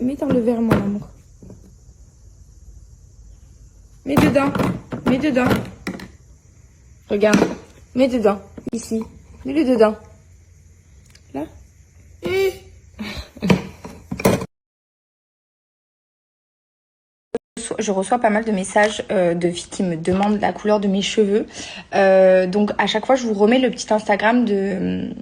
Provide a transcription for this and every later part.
Mets dans le verre, mon amour. Mets dedans. Mets dedans. Regarde. Mets dedans. Ici. Mets-le dedans. Là. Je reçois pas mal de messages de filles qui me demandent la couleur de mes cheveux. Donc à chaque fois, je vous remets le petit Instagram de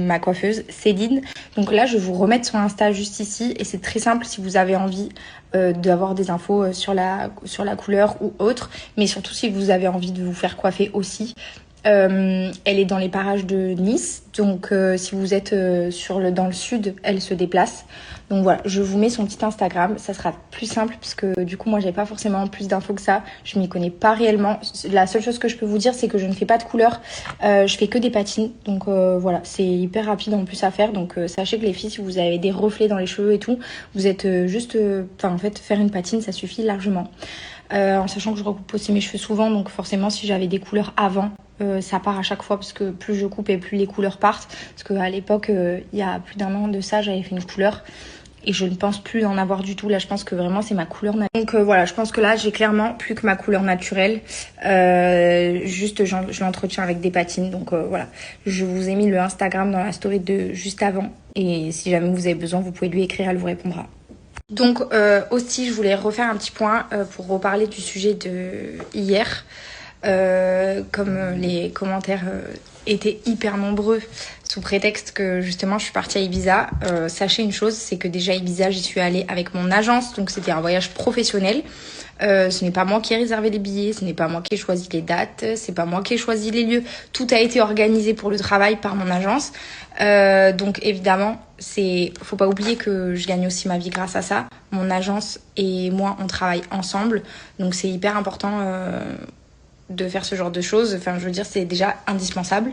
ma coiffeuse, Céline. Donc là, je vais vous remettre son Insta juste ici. Et c'est très simple si vous avez envie d'avoir des infos sur la couleur ou autre. Mais surtout si vous avez envie de vous faire coiffer aussi. Elle est dans les parages de Nice. Donc si vous êtes dans le sud, elle se déplace. Donc voilà, je vous mets son petit Instagram. Ça sera plus simple parce que du coup, moi, j'ai pas forcément plus d'infos que ça. Je m'y connais pas réellement. La seule chose que je peux vous dire, c'est que je ne fais pas de couleur. Je fais que des patines. Donc voilà, c'est hyper rapide en plus à faire. Donc sachez que les filles, si vous avez des reflets dans les cheveux et tout, vous êtes en fait, faire une patine, ça suffit largement. En sachant que je recoupe aussi mes cheveux souvent. Donc forcément, si j'avais des couleurs avant, ça part à chaque fois parce que plus je coupe et plus les couleurs partent. Parce qu'à l'époque, il y a plus d'1 an de ça, j'avais fait une couleur. Et je ne pense plus en avoir du tout. Là, je pense que vraiment, c'est ma couleur naturelle. Donc voilà, je pense que là, j'ai clairement plus que ma couleur naturelle. Juste, je l'entretiens avec des patines. Donc voilà, je vous ai mis le Instagram dans la story de juste avant. Et si jamais vous avez besoin, vous pouvez lui écrire, elle vous répondra. Donc aussi, je voulais refaire un petit point pour reparler du sujet de hier. Comme les commentaires étaient hyper nombreux sous prétexte que justement je suis partie à Ibiza, sachez une chose, c'est que déjà Ibiza, j'y suis allée avec mon agence, donc c'était un voyage professionnel. Ce n'est pas moi qui ai réservé les billets, ce n'est pas moi qui ai choisi les dates, c'est pas moi qui ai choisi les lieux. Tout a été organisé pour le travail par mon agence. Donc évidemment, faut pas oublier que je gagne aussi ma vie grâce à ça. Mon agence et moi, on travaille ensemble, donc c'est hyper important de faire ce genre de choses. Enfin, je veux dire, c'est déjà indispensable.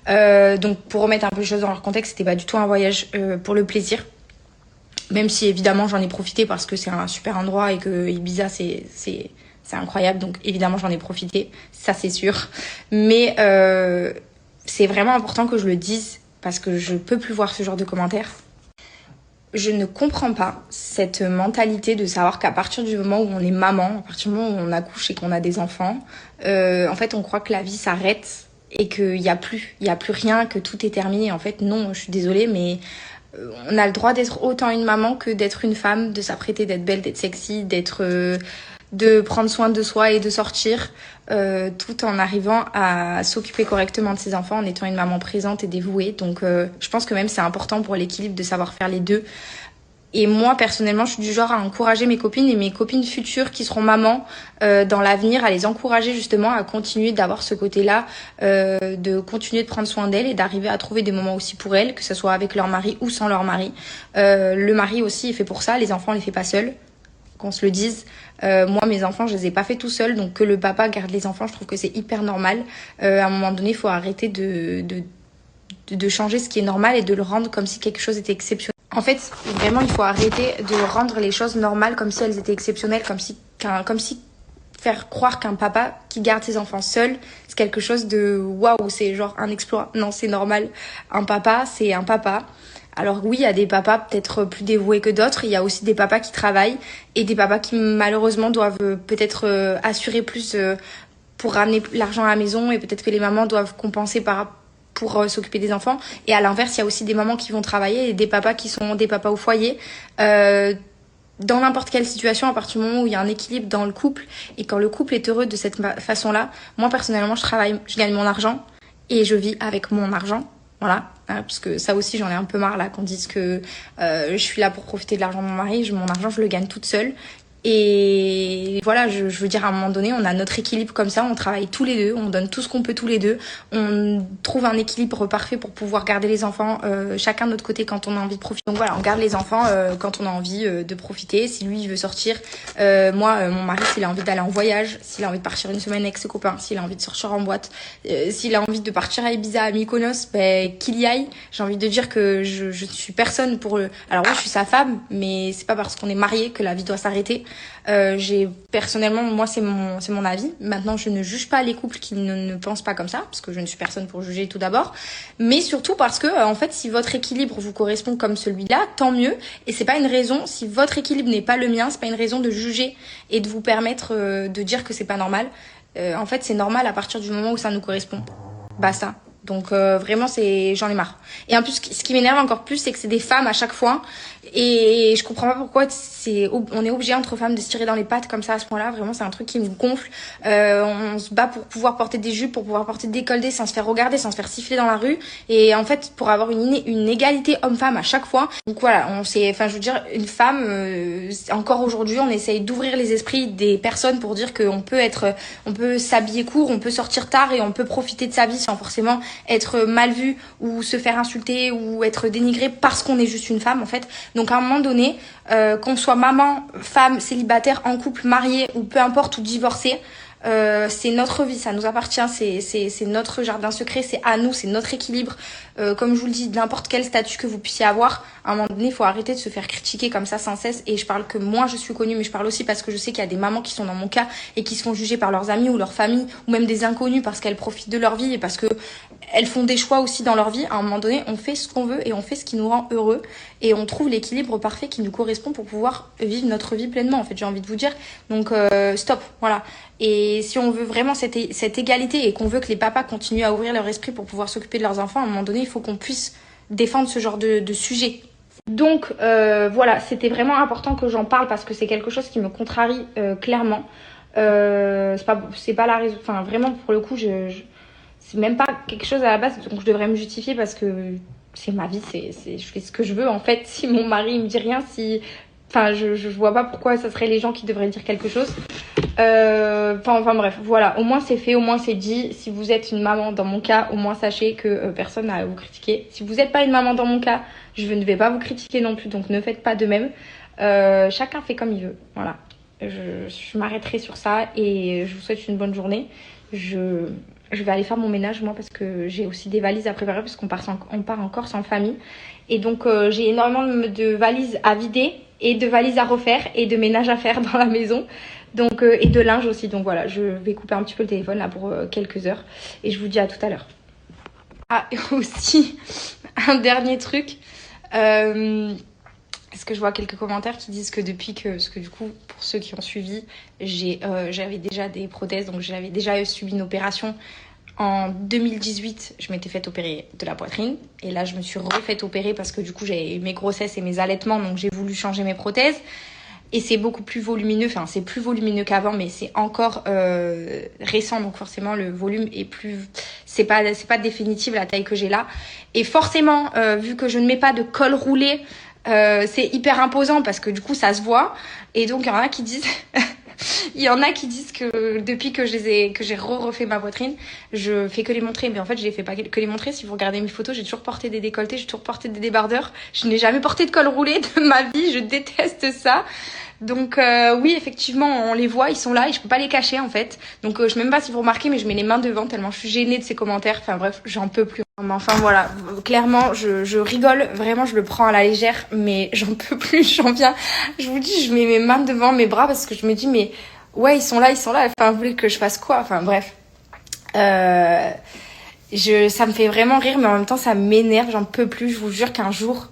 Donc, pour remettre un peu les choses dans leur contexte, c'était pas du tout un voyage pour le plaisir. Même si, évidemment, j'en ai profité parce que c'est un super endroit et que Ibiza, c'est incroyable. Donc, évidemment, j'en ai profité. Ça, c'est sûr. Mais c'est vraiment important que je le dise parce que je peux plus voir ce genre de commentaires. Je ne comprends pas cette mentalité de savoir qu'à partir du moment où on est maman, à partir du moment où on accouche et qu'on a des enfants, en fait, on croit que la vie s'arrête et qu'il y a plus rien, que tout est terminé. En fait, non, je suis désolée, mais on a le droit d'être autant une maman que d'être une femme, de s'apprêter, d'être belle, d'être sexy, de prendre soin de soi et de sortir, tout en arrivant à s'occuper correctement de ses enfants, en étant une maman présente et dévouée. Donc je pense que même c'est important pour l'équilibre de savoir faire les deux. Et moi, personnellement, je suis du genre à encourager mes copines et mes copines futures qui seront mamans dans l'avenir, à les encourager justement à continuer d'avoir ce côté-là, de continuer de prendre soin d'elles et d'arriver à trouver des moments aussi pour elles, que ce soit avec leur mari ou sans leur mari. Le mari aussi est fait pour ça, les enfants on les fait pas seuls, qu'on se le dise. Moi, mes enfants, je les ai pas fait tout seuls, donc que le papa garde les enfants, je trouve que c'est hyper normal. À un moment donné, il faut arrêter de changer ce qui est normal et de le rendre comme si quelque chose était exceptionnel. En fait, vraiment, il faut arrêter de rendre les choses normales comme si elles étaient exceptionnelles, comme si faire croire qu'un papa qui garde ses enfants seul, c'est quelque chose de waouh, c'est genre un exploit. Non, c'est normal. Un papa, c'est un papa. Alors oui, il y a des papas peut-être plus dévoués que d'autres. Il y a aussi des papas qui travaillent et des papas qui malheureusement doivent peut-être assurer plus pour ramener l'argent à la maison, et peut-être que les mamans doivent compenser pour s'occuper des enfants. Et à l'inverse, il y a aussi des mamans qui vont travailler et des papas qui sont des papas au foyer. Dans n'importe quelle situation, à partir du moment où il y a un équilibre dans le couple et quand le couple est heureux de cette façon-là, moi personnellement, je travaille, je gagne mon argent et je vis avec mon argent. Voilà, parce que ça aussi, j'en ai un peu marre là qu'on dise que je suis là pour profiter de l'argent de mon mari. Mon argent, je le gagne toute seule. Et voilà, je veux dire, à un moment donné, on a notre équilibre comme ça, on travaille tous les deux, on donne tout ce qu'on peut tous les deux, on trouve un équilibre parfait pour pouvoir garder les enfants chacun de notre côté quand on a envie de profiter. Donc voilà, on garde les enfants quand on a envie de profiter. Si lui, il veut sortir, mon mari, s'il a envie d'aller en voyage, s'il a envie de partir une semaine avec ses copains, s'il a envie de sortir en boîte, s'il a envie de partir à Ibiza, à Mykonos, qu'il y aille. J'ai envie de dire que je suis personne pour... Alors oui, je suis sa femme, mais c'est pas parce qu'on est mariés que la vie doit s'arrêter. Personnellement, moi c'est mon avis. Maintenant, je ne juge pas les couples qui ne pensent pas comme ça, parce que je ne suis personne pour juger tout d'abord, mais surtout parce que en fait, si votre équilibre vous correspond comme celui-là, tant mieux. Et c'est pas une raison. Si votre équilibre n'est pas le mien, c'est pas une raison de juger et de vous permettre de dire que c'est pas normal. En fait, c'est normal à partir du moment où ça nous correspond. Basta. Donc vraiment, j'en ai marre. Et en plus, ce qui m'énerve encore plus, c'est que c'est des femmes à chaque fois. Et je comprends pas pourquoi on est obligé entre femmes de se tirer dans les pattes comme ça à ce point-là. Vraiment, c'est un truc qui me gonfle. On se bat pour pouvoir porter des jupes, pour pouvoir porter des décolletés sans se faire regarder, sans se faire siffler dans la rue. Et en fait, pour avoir une égalité homme-femme à chaque fois. Donc voilà, je veux dire, une femme, encore aujourd'hui, on essaye d'ouvrir les esprits des personnes pour dire qu'on peut s'habiller court, on peut sortir tard et on peut profiter de sa vie sans forcément être mal vu ou se faire insulter ou être dénigré parce qu'on est juste une femme en fait. Donc à un moment donné, qu'on soit maman, femme, célibataire, en couple, mariée ou peu importe ou divorcée, c'est notre vie, ça nous appartient, c'est notre jardin secret, c'est à nous, c'est notre équilibre. Comme je vous le dis, n'importe quel statut que vous puissiez avoir, à un moment donné, il faut arrêter de se faire critiquer comme ça sans cesse. Et je parle que moi, je suis connue, mais je parle aussi parce que je sais qu'il y a des mamans qui sont dans mon cas et qui se font juger par leurs amis ou leur famille ou même des inconnus parce qu'elles profitent de leur vie et parce que elles font des choix aussi dans leur vie. À un moment donné, on fait ce qu'on veut et on fait ce qui nous rend heureux et on trouve l'équilibre parfait qui nous correspond pour pouvoir vivre notre vie pleinement. En fait, j'ai envie de vous dire. Donc, stop, voilà. Et si on veut vraiment cette égalité et qu'on veut que les papas continuent à ouvrir leur esprit pour pouvoir s'occuper de leurs enfants, à un moment donné, il faut qu'on puisse défendre ce genre de sujet. Donc voilà, c'était vraiment important que j'en parle parce que c'est quelque chose qui me contrarie clairement. C'est pas la raison. Enfin, vraiment, pour le coup, c'est même pas quelque chose à la base donc je devrais me justifier parce que c'est ma vie, je fais ce que je veux en fait. Si mon mari me dit rien, je vois pas pourquoi ça serait les gens qui devraient dire quelque chose. Enfin bref, voilà, au moins c'est fait, au moins c'est dit. Si vous êtes une maman dans mon cas, au moins sachez que personne n'a à vous critiquer. Si vous n'êtes pas une maman dans mon cas, je ne vais pas vous critiquer non plus, donc ne faites pas de même. Chacun fait comme il veut, voilà. Je m'arrêterai sur ça et je vous souhaite une bonne journée. Je vais aller faire mon ménage moi parce que j'ai aussi des valises à préparer parce qu'on part en Corse en famille. Et donc j'ai énormément de valises à vider et de valises à refaire et de ménage à faire dans la maison. Donc et de linge aussi. Donc voilà, je vais couper un petit peu le téléphone là pour quelques heures. Et je vous dis à tout à l'heure. Ah, et aussi, un dernier truc. Est-ce que je vois quelques commentaires qui disent que parce que du coup, pour ceux qui ont suivi, j'avais déjà des prothèses, donc j'avais déjà subi une opération. En 2018, je m'étais fait opérer de la poitrine. Et là, je me suis refaite opérer parce que du coup, j'avais eu mes grossesses et mes allaitements, donc j'ai voulu changer mes prothèses. Et c'est beaucoup plus volumineux, enfin c'est plus volumineux qu'avant, mais c'est encore récent, donc forcément le volume est plus, c'est pas définitif la taille que j'ai là. Et forcément, vu que je ne mets pas de col roulé, c'est hyper imposant parce que du coup ça se voit. Et donc il y en a qui disent, que depuis que j'ai refait ma poitrine, je fais que les montrer. Mais en fait je les fais pas que les montrer. Si vous regardez mes photos, j'ai toujours porté des décolletés, j'ai toujours porté des débardeurs. Je n'ai jamais porté de col roulé de ma vie, je déteste ça. Donc oui, effectivement, on les voit, ils sont là et je peux pas les cacher en fait. Donc je sais même pas si vous remarquez, mais je mets les mains devant tellement je suis gênée de ces commentaires. Enfin bref, j'en peux plus. Mais enfin voilà, clairement, je rigole, vraiment, je le prends à la légère, mais j'en peux plus, j'en viens. Je vous dis, je mets mes mains devant mes bras parce que je me dis, mais ouais, ils sont là. Enfin, vous voulez que je fasse quoi? Enfin bref. Ça me fait vraiment rire, mais en même temps, ça m'énerve, j'en peux plus. Je vous jure qu'un jour,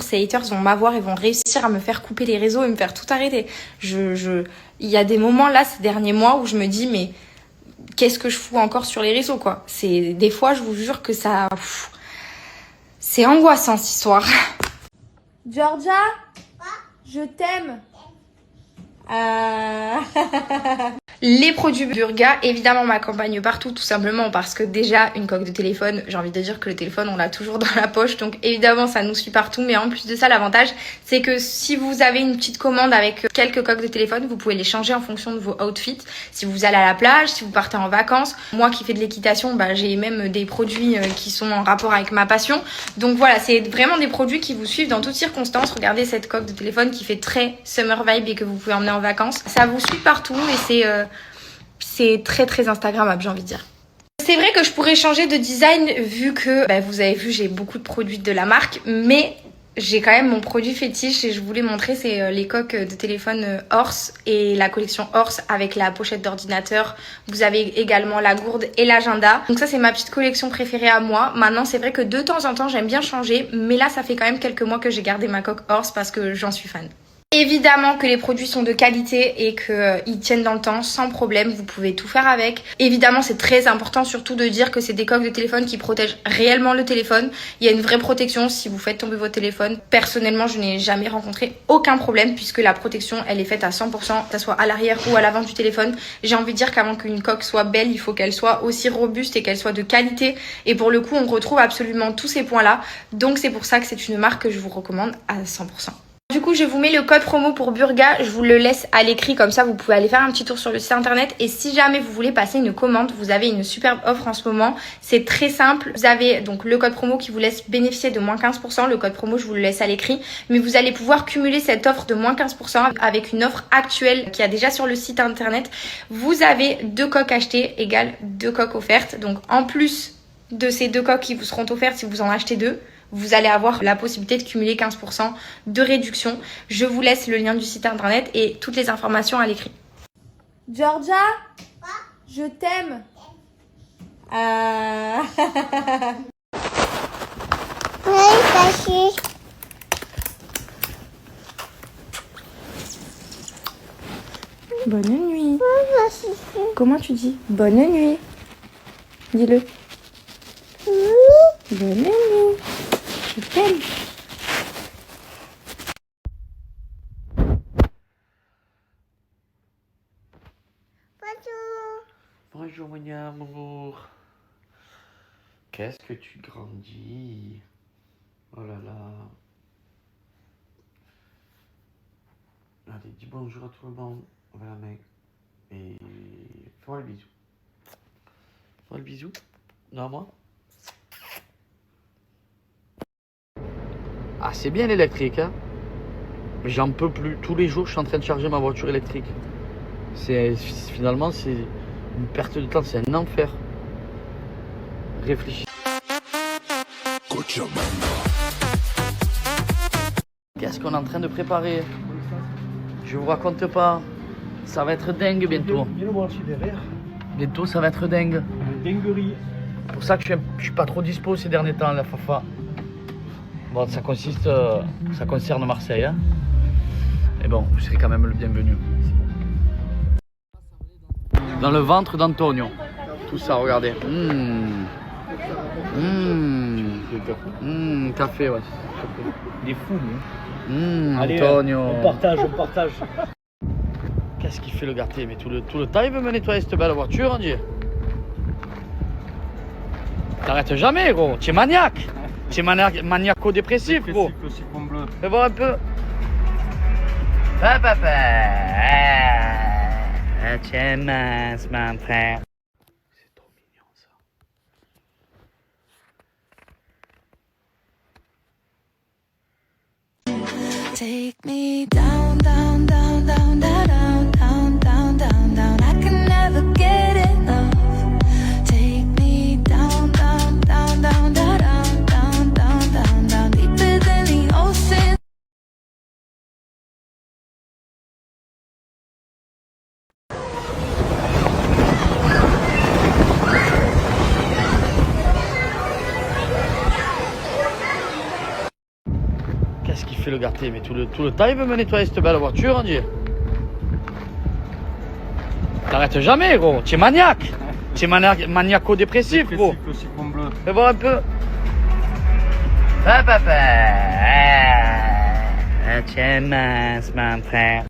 ces haters vont m'avoir et vont réussir à me faire couper les réseaux et me faire tout arrêter. Il y a des moments là, ces derniers mois, où je me dis, mais qu'est-ce que je fous encore sur les réseaux, quoi. Des fois, je vous jure que ça... c'est angoissant, cette histoire. Georgia, je t'aime. Les produits Burga, évidemment, m'accompagnent partout, tout simplement parce que déjà, une coque de téléphone, j'ai envie de dire que le téléphone, on l'a toujours dans la poche, donc évidemment, ça nous suit partout, mais en plus de ça, l'avantage, c'est que si vous avez une petite commande avec quelques coques de téléphone, vous pouvez les changer en fonction de vos outfits. Si vous allez à la plage, si vous partez en vacances, moi qui fais de l'équitation, j'ai même des produits qui sont en rapport avec ma passion. Donc voilà, c'est vraiment des produits qui vous suivent dans toutes circonstances. Regardez cette coque de téléphone qui fait très summer vibe et que vous pouvez emmener en vacances. Ça vous suit partout et c'est très très instagrammable, j'ai envie de dire. C'est vrai que je pourrais changer de design vu que, vous avez vu, j'ai beaucoup de produits de la marque, mais j'ai quand même mon produit fétiche et je voulais montrer, c'est les coques de téléphone Horse et la collection Horse avec la pochette d'ordinateur. Vous avez également la gourde et l'agenda. Donc ça, c'est ma petite collection préférée à moi. Maintenant, c'est vrai que de temps en temps, j'aime bien changer, mais là, ça fait quand même quelques mois que j'ai gardé ma coque Horse parce que j'en suis fan. Évidemment que les produits sont de qualité et qu'ils tiennent dans le temps sans problème, vous pouvez tout faire avec. Évidemment, c'est très important surtout de dire que c'est des coques de téléphone qui protègent réellement le téléphone. Il y a une vraie protection si vous faites tomber votre téléphone. Personnellement, je n'ai jamais rencontré aucun problème puisque la protection, elle est faite à 100%, que ça soit à l'arrière ou à l'avant du téléphone. J'ai envie de dire qu'avant qu'une coque soit belle, il faut qu'elle soit aussi robuste et qu'elle soit de qualité. Et pour le coup, on retrouve absolument tous ces points-là. Donc c'est pour ça que c'est une marque que je vous recommande à 100%. Du coup, je vous mets le code promo pour Burga, je vous le laisse à l'écrit, comme ça vous pouvez aller faire un petit tour sur le site internet. Et si jamais vous voulez passer une commande, vous avez une superbe offre en ce moment. C'est très simple, vous avez donc le code promo qui vous laisse bénéficier de moins 15%. Le code promo, je vous le laisse à l'écrit. Mais vous allez pouvoir cumuler cette offre de moins 15% avec une offre actuelle qui a déjà sur le site internet. Vous avez 2 coques achetées égale 2 coques offertes. Donc en plus de ces 2 coques qui vous seront offertes si vous en achetez 2, vous allez avoir la possibilité de cumuler 15% de réduction. Je vous laisse le lien du site internet et toutes les informations à l'écrit. Georgia, je t'aime. Oui, Bonne nuit. Comment tu dis? Bonne nuit. Dis-le. Bonne nuit. Je t'aime. bonjour mon amour. Qu'est-ce que tu grandis? Oh là là. Allez, dis bonjour à tout le monde. Voilà mec. Et fais-moi le bisou. Fais-moi le bisou. Non, moi. Ah, c'est bien l'électrique, hein. J'en peux plus. Tous les jours, je suis en train de charger ma voiture électrique. Finalement, c'est une perte de temps, c'est un enfer. Réfléchis. Qu'est-ce qu'on est en train de préparer? Je vous raconte pas. Ça va être dingue bientôt. Viens le voir, je suis derrière. Bientôt, ça va être dingue. Dinguerie. C'est pour ça que je suis pas trop dispo ces derniers temps, la Fafa. Bon, ça concerne Marseille, hein. Mais bon, vous serez quand même le bienvenu. Dans le ventre d'Antonio. Tout ça, regardez. Café, ouais. Il est fou, lui. Allez, Antonio. on partage. Qu'est-ce qu'il fait le gâté? Mais tout le temps, il veut me nettoyer cette belle voiture, on dit. T'arrêtes jamais, gros. Tu es maniaque. Tu es maniaco-dépressif, gros. Fais voir un peu. Papa. Tu es mince, mon frère. C'est trop mignon, ça. Take me down, down, down, down, down, down, down, down, down. I can never get enough. Take me down, down, down, down, down, down, down, down, down, deeper than the ocean. Qu'est-ce qu'il fait le gâté? Mais tout le temps, il veut me nettoyer cette belle voiture, on dit. T'arrêtes jamais, gros. Tu es maniaque. Tu es maniaco-dépressif, gros. Fais voir un peu. Papa. Tu es mince, mon frère.